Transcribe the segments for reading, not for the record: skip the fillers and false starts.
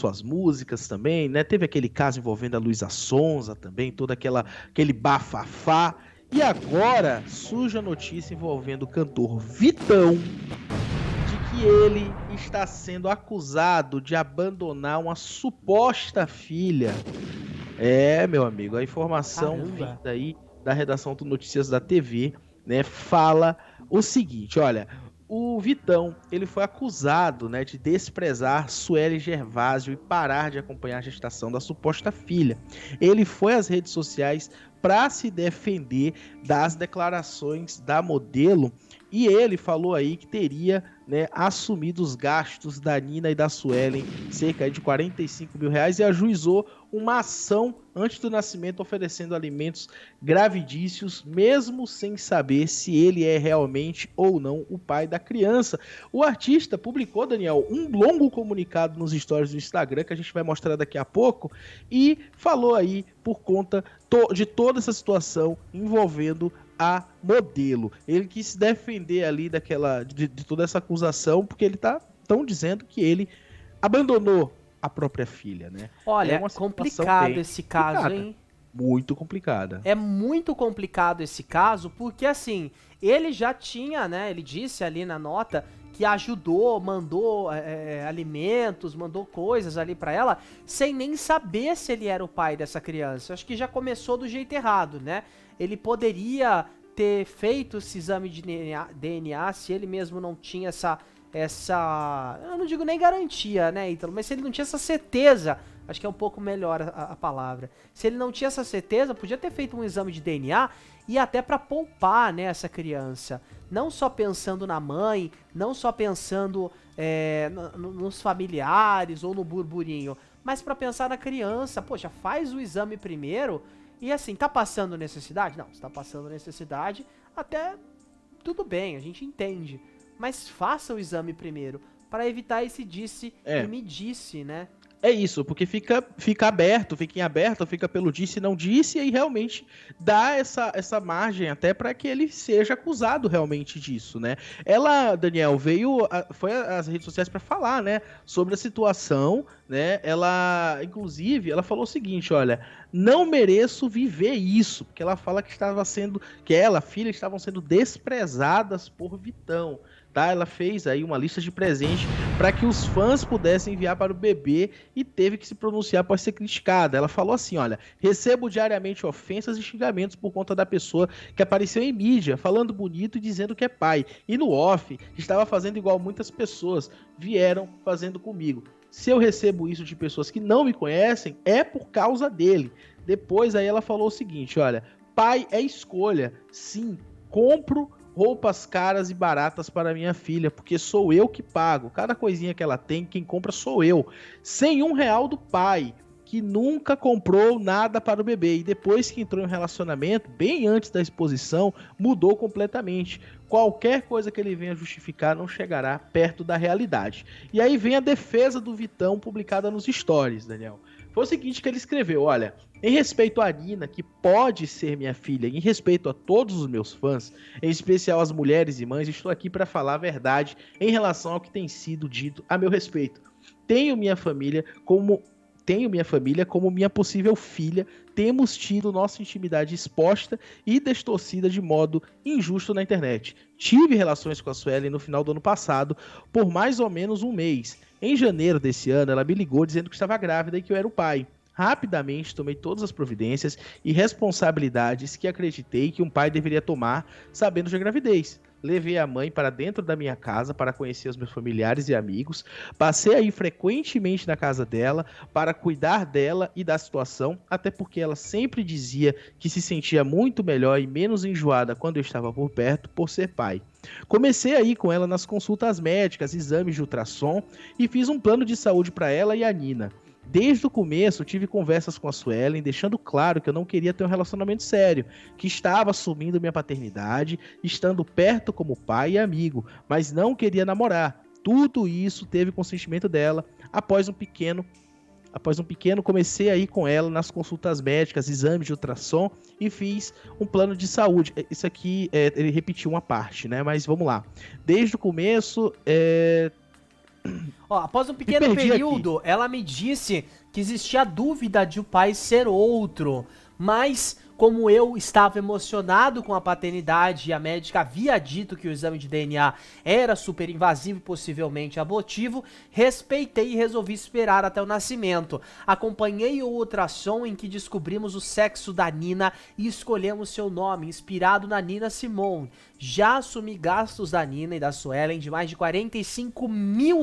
suas músicas também, né? Teve aquele caso envolvendo a Luísa Sonza também, aquele bafafá. E agora surge a notícia envolvendo o cantor Vitão, de que ele está sendo acusado de abandonar uma suposta filha. Meu amigo, a informação Caramba. vinda aí da redação do Notícias da TV, né, fala o seguinte, olha, o Vitão, ele foi acusado, né, de desprezar Sueli Gervásio e parar de acompanhar a gestação da suposta filha. Ele foi às redes sociais para se defender das declarações da modelo e ele falou aí que teria, né, assumido os gastos da Nina e da Suelen, cerca de R$ 45.000, e ajuizou uma ação antes do nascimento oferecendo alimentos gravidícios, mesmo sem saber se ele é realmente ou não o pai da criança. O artista publicou, Daniel, um longo comunicado nos stories do Instagram, que a gente vai mostrar daqui a pouco, e falou aí por conta de toda essa situação envolvendo a modelo. Ele quis se defender ali de toda essa acusação, porque estão dizendo que ele abandonou a própria filha, né? Olha, É uma situação complicado bem esse caso, complicada, hein? muito complicada. É muito complicado esse caso, porque assim, ele já tinha, né? Ele disse ali na nota que ajudou, mandou alimentos, mandou coisas ali pra ela, sem nem saber se ele era o pai dessa criança. Acho que já começou do jeito errado, né? Ele poderia ter feito esse exame de DNA se ele mesmo não tinha eu não digo nem garantia, né, Ítalo, mas se ele não tinha essa certeza, acho que é um pouco melhor a palavra. Se ele não tinha essa certeza, podia ter feito um exame de DNA e até para poupar, né, essa criança. Não só pensando na mãe, não só pensando nos familiares ou no burburinho, mas para pensar na criança. Poxa, faz o exame primeiro e assim, tá passando necessidade? Não, se tá passando necessidade, até tudo bem, a gente entende. Mas faça o exame primeiro, para evitar esse disse e me disse, né? É isso, porque fica aberto, fica em aberto, fica pelo disse e não disse, e aí realmente dá essa margem até para que ele seja acusado realmente disso, né? Ela, Daniel, foi às redes sociais para falar, né, sobre a situação, né? Ela, inclusive, ela falou o seguinte, olha, não mereço viver isso, porque ela fala que ela, a filha, estavam sendo desprezadas por Vitão. Tá? Ela fez aí uma lista de presentes para que os fãs pudessem enviar para o bebê e teve que se pronunciar após ser criticada. Ela falou assim, olha, recebo diariamente ofensas e xingamentos por conta da pessoa que apareceu em mídia, falando bonito e dizendo que é pai. E no off, estava fazendo igual muitas pessoas vieram fazendo comigo. Se eu recebo isso de pessoas que não me conhecem, é por causa dele. Depois aí ela falou o seguinte, olha, pai é escolha, sim, compro roupas caras e baratas para minha filha, porque sou eu que pago. Cada coisinha que ela tem, quem compra sou eu. Sem R$ 1 do pai, que nunca comprou nada para o bebê. E depois que entrou em um relacionamento, bem antes da exposição, mudou completamente. Qualquer coisa que ele venha justificar não chegará perto da realidade. E aí vem a defesa do Vitão publicada nos stories, Daniel. Foi o seguinte que ele escreveu, olha, em respeito a Nina, que pode ser minha filha, em respeito a todos os meus fãs, em especial as mulheres e mães, estou aqui para falar a verdade em relação ao que tem sido dito a meu respeito. Tenho minha família como minha possível filha, temos tido nossa intimidade exposta e distorcida de modo injusto na internet. Tive relações com a Suelen no final do ano passado, por mais ou menos um mês. Em janeiro desse ano, ela me ligou dizendo que estava grávida e que eu era o pai. Rapidamente tomei todas as providências e responsabilidades que acreditei que um pai deveria tomar sabendo da gravidez. Levei a mãe para dentro da minha casa para conhecer os meus familiares e amigos. Passei aí frequentemente na casa dela para cuidar dela e da situação, até porque ela sempre dizia que se sentia muito melhor e menos enjoada quando eu estava por perto por ser pai. Comecei aí com ela nas consultas médicas, exames de ultrassom e fiz um plano de saúde para ela e a Nina. Desde o começo, tive conversas com a Suelen, deixando claro que eu não queria ter um relacionamento sério, que estava assumindo minha paternidade, estando perto como pai e amigo, mas não queria namorar. Tudo isso teve consentimento dela. Após um pequeno, comecei a ir com ela nas consultas médicas, exames de ultrassom e fiz um plano de saúde. Isso aqui, ele repetiu uma parte, né? Mas vamos lá. Desde o começo, Ó, após um pequeno período, ela me disse que existia dúvida de o pai ser outro, mas como eu estava emocionado com a paternidade e a médica havia dito que o exame de DNA era super invasivo e possivelmente abortivo, respeitei e resolvi esperar até o nascimento. Acompanhei o ultrassom em que descobrimos o sexo da Nina e escolhemos seu nome, inspirado na Nina Simone. Já assumi gastos da Nina e da Suelen de mais de R$45 mil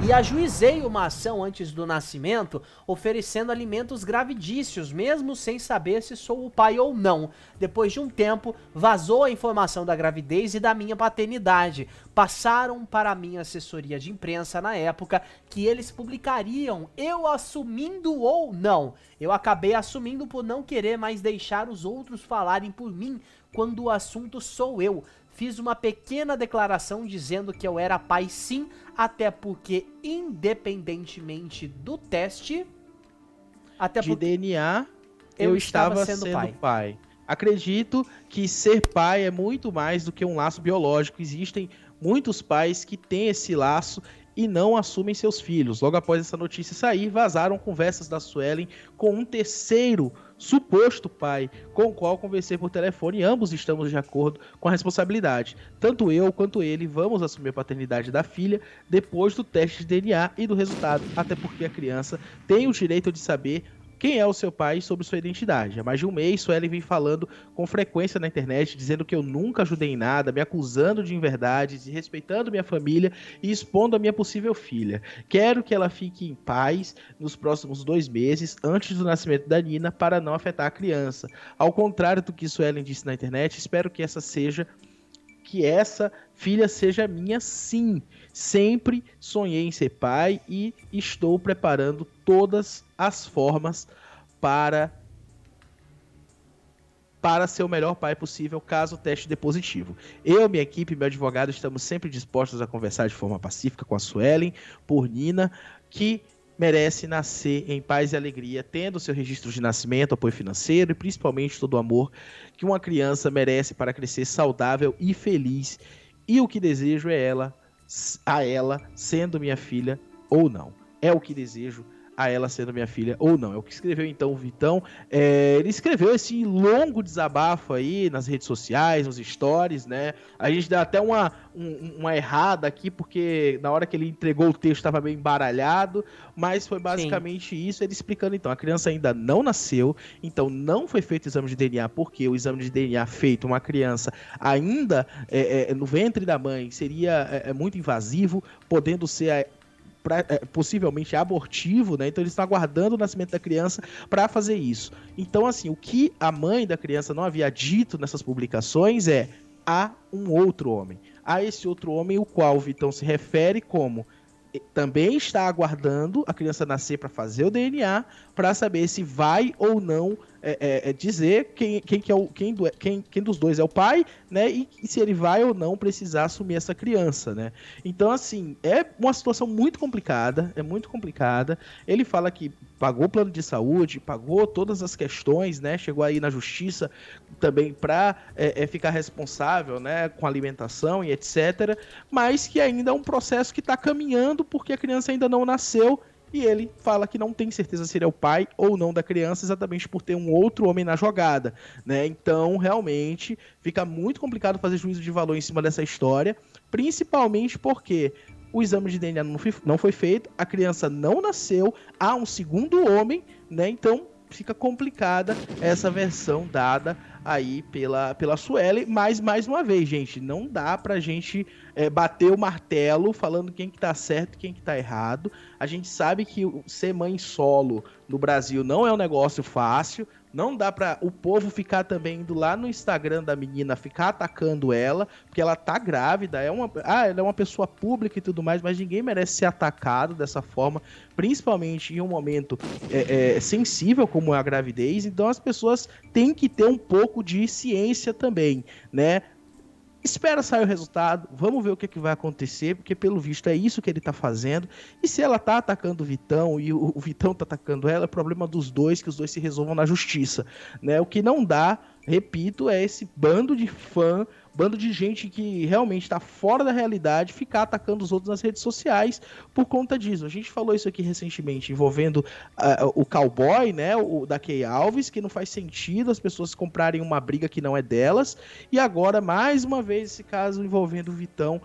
e ajuizei uma ação antes do nascimento, oferecendo alimentos gravidícios, mesmo sem saber se sou o pai ou não. Depois de um tempo, vazou a informação da gravidez e da minha paternidade. Passaram para a minha assessoria de imprensa na época que eles publicariam eu assumindo ou não. Eu acabei assumindo por não querer mais deixar os outros falarem por mim quando o assunto sou eu. Fiz uma pequena declaração dizendo que eu era pai sim, até porque independentemente do teste, de DNA, eu estava sendo pai. Acredito que ser pai é muito mais do que um laço biológico. Existem muitos pais que têm esse laço e não assumem seus filhos. Logo após essa notícia sair, vazaram conversas da Suelen com um terceiro suposto pai, com o qual conversei por telefone e ambos estamos de acordo com a responsabilidade. Tanto eu quanto ele vamos assumir a paternidade da filha depois do teste de DNA e do resultado, até porque a criança tem o direito de saber quem é o seu pai e sobre sua identidade. Há mais de um mês, Suelen vem falando com frequência na internet, dizendo que eu nunca ajudei em nada, me acusando de inverdades, desrespeitando minha família e expondo a minha possível filha. Quero que ela fique em paz nos próximos 2 meses, antes do nascimento da Nina, para não afetar a criança. Ao contrário do que Suelen disse na internet, espero que essa filha seja minha sim. Sempre sonhei em ser pai e estou preparando todas as formas para ser o melhor pai possível caso o teste dê positivo. Eu, minha equipe e meu advogado estamos sempre dispostos a conversar de forma pacífica com a Suelen por Nina, que merece nascer em paz e alegria, tendo seu registro de nascimento, apoio financeiro e principalmente todo o amor que uma criança merece para crescer saudável e feliz. E o que desejo é a ela sendo minha filha ou não. É o que desejo a ela sendo minha filha ou não. É o que escreveu então o Vitão. Ele escreveu esse longo desabafo aí nas redes sociais, nos stories, né? A gente dá até uma errada aqui, porque na hora que ele entregou o texto estava meio embaralhado, mas foi basicamente isso, ele explicando então, a criança ainda não nasceu, então não foi feito o exame de DNA, porque o exame de DNA feito uma criança ainda no ventre da mãe seria muito invasivo, podendo ser possivelmente abortivo, né? Então eles estão aguardando o nascimento da criança para fazer isso. Então, assim, o que a mãe da criança não havia dito nessas publicações é: há um outro homem. Há esse outro homem, o qual o Vitão se refere como também está aguardando a criança nascer para fazer o DNA, para saber se vai ou não dizer quem dos dois é o pai, né? E se ele vai ou não precisar assumir essa criança, né? Então, assim, é uma situação muito complicada, é muito complicada. Ele fala que pagou plano de saúde, pagou todas as questões, né? Chegou aí na justiça também para ficar responsável, né? Com alimentação e etc. Mas que ainda é um processo que está caminhando porque a criança ainda não nasceu. E ele fala que não tem certeza se ele é o pai ou não da criança, exatamente por ter um outro homem na jogada, né? Então, realmente, fica muito complicado fazer juízo de valor em cima dessa história, principalmente porque o exame de DNA não foi feito, a criança não nasceu, há um segundo homem, né? Então, fica complicada essa versão dada aí pela Suelen, mas mais uma vez, gente, não dá pra gente bater o martelo falando quem que tá certo e quem que tá errado. A gente sabe que ser mãe solo no Brasil não é um negócio fácil, não dá pra o povo ficar também indo lá no Instagram da menina, ficar atacando ela, porque ela tá grávida, ela é uma pessoa pública e tudo mais, mas ninguém merece ser atacado dessa forma, principalmente em um momento sensível como é a gravidez. Então as pessoas têm que ter um pouco de ciência também, né? Espera sair o resultado, vamos ver o que vai acontecer, porque pelo visto é isso que ele tá fazendo. E se ela tá atacando o Vitão e o Vitão tá atacando ela, é problema dos dois, que os dois se resolvam na justiça, né? O que não dá repito, é esse bando de fã, bando de gente que realmente está fora da realidade, ficar atacando os outros nas redes sociais por conta disso. A gente falou isso aqui recentemente, envolvendo o cowboy, né, o da Kay Alves, que não faz sentido as pessoas comprarem uma briga que não é delas, e agora, mais uma vez, esse caso envolvendo o Vitão,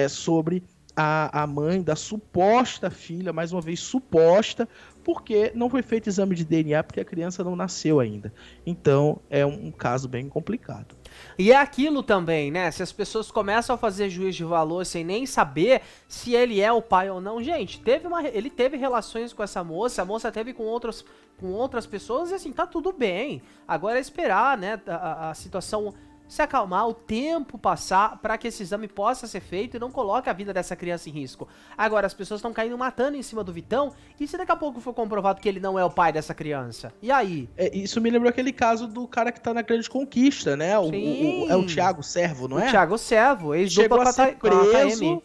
sobre a mãe da suposta filha, mais uma vez suposta, porque não foi feito exame de DNA, porque a criança não nasceu ainda. Então, é um caso bem complicado. E é aquilo também, né? Se as pessoas começam a fazer juízo de valor sem nem saber se ele é o pai ou não. Gente, ele teve relações com essa moça, a moça teve com outras pessoas e assim, tá tudo bem. Agora é esperar, né, a situação se acalmar, o tempo passar para que esse exame possa ser feito e não coloque a vida dessa criança em risco. Agora, as pessoas estão caindo matando em cima do Vitão, e se daqui a pouco for comprovado que ele não é o pai dessa criança? E aí? Isso me lembrou aquele caso do cara que tá na Grande Conquista, né? É o Thiago Servo, não é? O Thiago Servo, chegou a ser preso.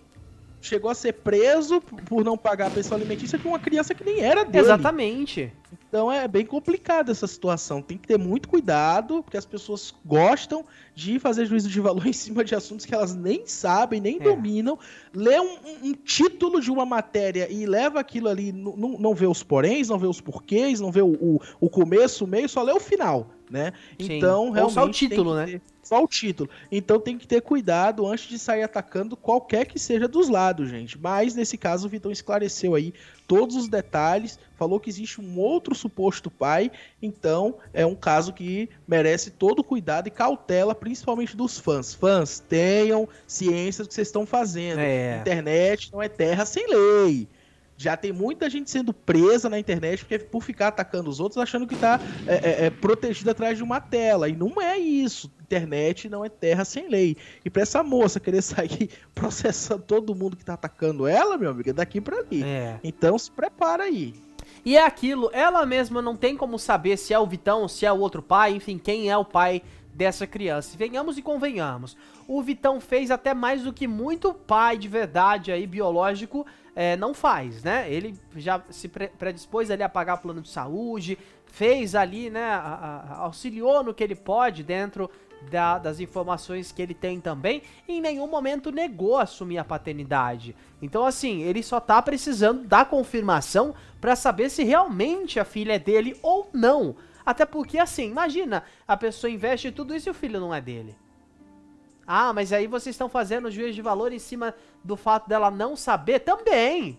Chegou a ser preso por não pagar a pensão alimentícia de uma criança que nem era dele. Exatamente. Então é bem complicada essa situação. Tem que ter muito cuidado, porque as pessoas gostam de fazer juízo de valor em cima de assuntos que elas nem sabem, nem dominam. Lê um título de uma matéria e leva aquilo ali, não vê os poréns, não vê os porquês, não vê o começo, o meio, só lê o final, né? Sim. Então, realmente, ou só o título, né? Só o título. Então tem que ter cuidado antes de sair atacando qualquer que seja dos lados, gente. Mas nesse caso o Vitão esclareceu aí todos os detalhes, falou que existe um outro suposto pai, então é um caso que merece todo cuidado e cautela, principalmente dos fãs. Fãs, tenham ciência do que vocês estão fazendo. Internet não é terra sem lei. Já tem muita gente sendo presa na internet por ficar atacando os outros, achando que tá protegido atrás de uma tela. E não é isso. Internet não é terra sem lei. E pra essa moça querer sair processando todo mundo que tá atacando ela, meu amigo, é daqui pra ali. Então se prepara aí. E é aquilo, ela mesma não tem como saber se é o Vitão, se é o outro pai, enfim, quem é o pai dessa criança. Venhamos e convenhamos. O Vitão fez até mais do que muito pai de verdade aí, biológico, não faz, né? Ele já se predispôs ali a pagar plano de saúde, fez ali, né, auxiliou no que ele pode dentro das informações que ele tem também, e em nenhum momento negou assumir a paternidade. Então, assim, ele só tá precisando da confirmação pra saber se realmente a filha é dele ou não. Até porque, assim, imagina, a pessoa investe tudo isso e o filho não é dele. Ah, mas aí vocês estão fazendo juízo de valor em cima do fato dela não saber também.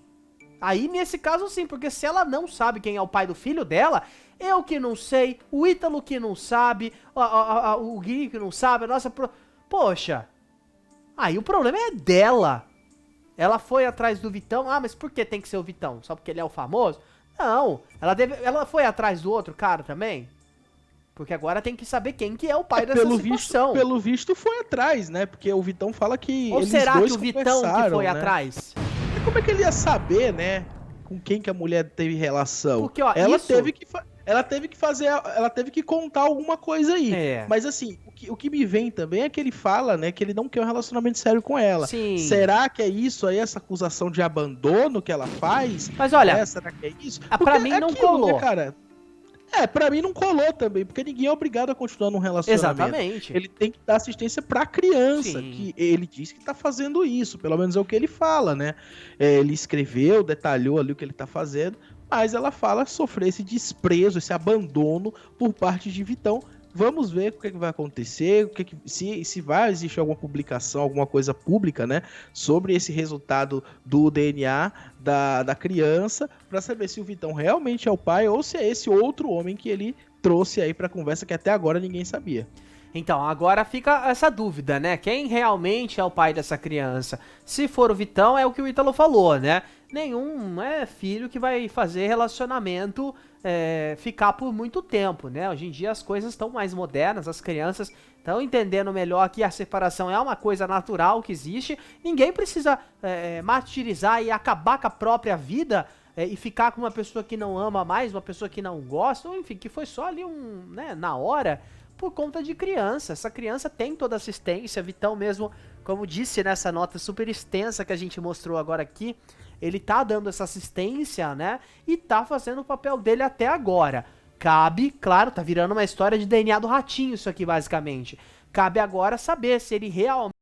Aí, nesse caso, sim, porque se ela não sabe quem é o pai do filho dela, eu que não sei, o Ítalo que não sabe, o Gui que não sabe, a nossa... Poxa, aí o problema é dela. Ela foi atrás do Vitão, mas por que tem que ser o Vitão? Só porque ele é o famoso? Não, ela foi atrás do outro cara também. Porque agora tem que saber quem que é o pai dessa situação. Pelo visto foi atrás, né? Porque o Vitão fala que Ou eles será dois que o Vitão que foi atrás? E como é que ele ia saber, né? Com quem que a mulher teve relação? Porque, ó, ela teve que contar alguma coisa aí. Mas assim, o que me vem também é que ele fala, né, que ele não quer um relacionamento sério com ela. Sim. Será que é isso aí, essa acusação de abandono que ela faz? Mas olha, será que é isso? Pra mim não colou. Né, cara? Pra mim não colou também, porque ninguém é obrigado a continuar num relacionamento. Exatamente. Ele tem que dar assistência pra criança, Sim. que ele diz que tá fazendo isso, pelo menos é o que ele fala, né? Ele escreveu, detalhou ali o que ele tá fazendo, mas ela fala sofrer esse desprezo, esse abandono por parte de Vitão. Vamos ver o que vai acontecer, se vai existir alguma publicação, alguma coisa pública, né, sobre esse resultado do DNA da criança, para saber se o Vitão realmente é o pai ou se é esse outro homem que ele trouxe aí para conversa que até agora ninguém sabia. Então, agora fica essa dúvida, né? Quem realmente é o pai dessa criança? Se for o Vitão, é o que o Ítalo falou, né? Nenhum filho que vai fazer relacionamento ficar por muito tempo, né? Hoje em dia as coisas estão mais modernas, as crianças estão entendendo melhor que a separação é uma coisa natural que existe. Ninguém precisa martirizar e acabar com a própria vida e ficar com uma pessoa que não ama mais, uma pessoa que não gosta, ou enfim, que foi só ali na hora, por conta de criança. Essa criança tem toda assistência. Vitão mesmo, como disse nessa nota super extensa que a gente mostrou agora aqui, ele tá dando essa assistência, né? E tá fazendo o papel dele até agora. Cabe, claro, tá virando uma história de DNA do ratinho isso aqui, basicamente. Cabe agora saber se ele realmente